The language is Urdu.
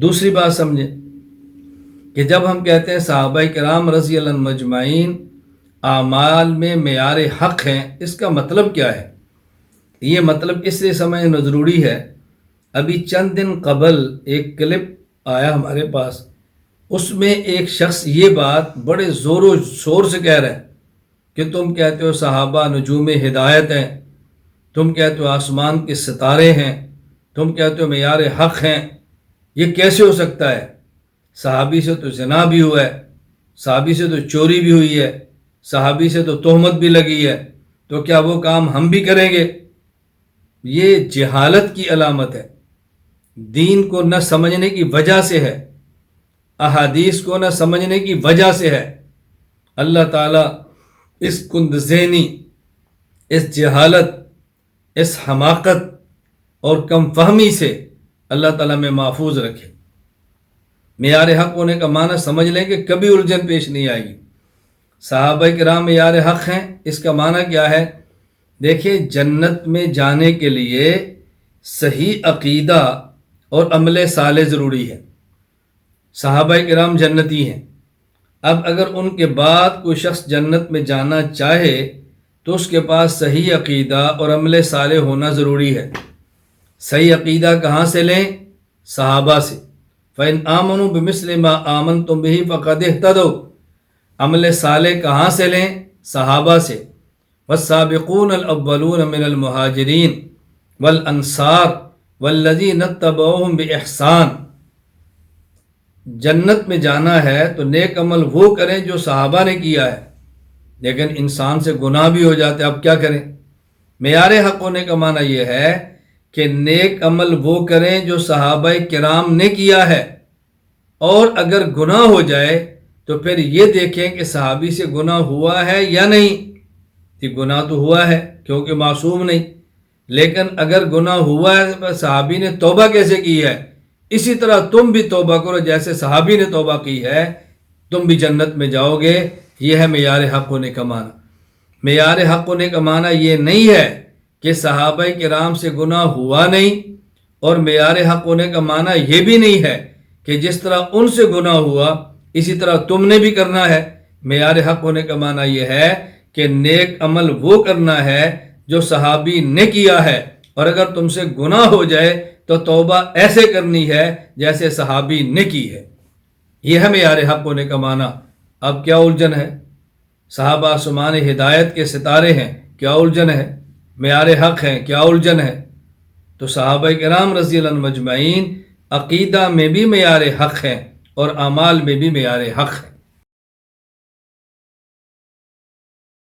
دوسری بات سمجھیں کہ جب ہم کہتے ہیں صحابہ کرام رضی اللہ عنہم مجمعین اعمال میں معیار حق ہیں، اس کا مطلب کیا ہے؟ یہ مطلب اس لیے سمجھنا ضروری ہے۔ ابھی چند دن قبل ایک کلپ آیا ہمارے پاس، اس میں ایک شخص یہ بات بڑے زور و شور سے کہہ رہا ہے کہ تم کہتے ہو صحابہ نجوم ہدایت ہیں، تم کہتے ہو آسمان کے ستارے ہیں، تم کہتے ہو معیار حق ہیں، یہ کیسے ہو سکتا ہے؟ صحابی سے تو زنا بھی ہوا ہے، صحابی سے تو چوری بھی ہوئی ہے، صحابی سے تو تہمت بھی لگی ہے، تو کیا وہ کام ہم بھی کریں گے؟ یہ جہالت کی علامت ہے، دین کو نہ سمجھنے کی وجہ سے ہے، احادیث کو نہ سمجھنے کی وجہ سے ہے۔ اللہ تعالیٰ اس کند ذہنی، اس جہالت، اس حماقت اور کم فہمی سے اللہ تعالیٰ میں محفوظ رکھے۔ معیار حق ہونے کا معنی سمجھ لیں کہ کبھی الجھن پیش نہیں آئے گی۔ صحابہ کرام معیار حق ہیں، اس کا معنی کیا ہے؟ دیکھیں، جنت میں جانے کے لیے صحیح عقیدہ اور عمل صالح ضروری ہے۔ صحابہ کرام جنتی ہیں، اب اگر ان کے بعد کوئی شخص جنت میں جانا چاہے تو اس کے پاس صحیح عقیدہ اور عمل صالح ہونا ضروری ہے۔ صحیح عقیدہ کہاں سے لیں؟ صحابہ سے۔ فَإِنْ آمَنُوا بِمِثْلِ مَا آمَنْتُمْ بِهِ فَقَدِ اهْتَدَوْا۔ عمل صالح کہاں سے لیں؟ صحابہ سے۔ وَالسَّابِقُونَ الْأَوَّلُونَ مِنَ الْمُهَاجِرِينَ وَالْأَنصَارِ وَالَّذِينَ اتَّبَعُوهُمْ بِإِحْسَانٍ۔ جنت میں جانا ہے تو نیک عمل وہ کریں جو صحابہ نے کیا ہے، لیکن انسان سے گناہ بھی ہو جاتے، اب کیا کریں؟ معیار حق ہونے کا معنی یہ ہے کہ نیک عمل وہ کریں جو صحابہ کرام نے کیا ہے، اور اگر گناہ ہو جائے تو پھر یہ دیکھیں کہ صحابی سے گناہ ہوا ہے یا نہیں۔ کہ گناہ تو ہوا ہے کیونکہ معصوم نہیں، لیکن اگر گناہ ہوا ہے تو صحابی نے توبہ کیسے کی ہے؟ اسی طرح تم بھی توبہ کرو جیسے صحابی نے توبہ کی ہے، تم بھی جنت میں جاؤ گے۔ یہ ہے معیار حق ہونے کا معنی۔ معیار حق ہونے کا معنی یہ نہیں ہے کہ صحابہ کرام سے گناہ ہوا نہیں، اور معیار حق ہونے کا معنی یہ بھی نہیں ہے کہ جس طرح ان سے گناہ ہوا اسی طرح تم نے بھی کرنا ہے۔ معیار حق ہونے کا معنی یہ ہے کہ نیک عمل وہ کرنا ہے جو صحابی نے کیا ہے، اور اگر تم سے گناہ ہو جائے تو توبہ ایسے کرنی ہے جیسے صحابی نے کی ہے۔ یہ ہے معیار حق ہونے کا معنی۔ اب کیا الجھن ہے؟ صحابہ آسمان ہدایت کے ستارے ہیں، کیا الجھن ہے؟ معیار حق ہیں، کیا الجھن ہے؟ تو صحابہ کرام رضی اللہ عنہم مجمعین عقیدہ میں بھی معیار حق ہیں اور اعمال میں بھی معیار حق ہیں۔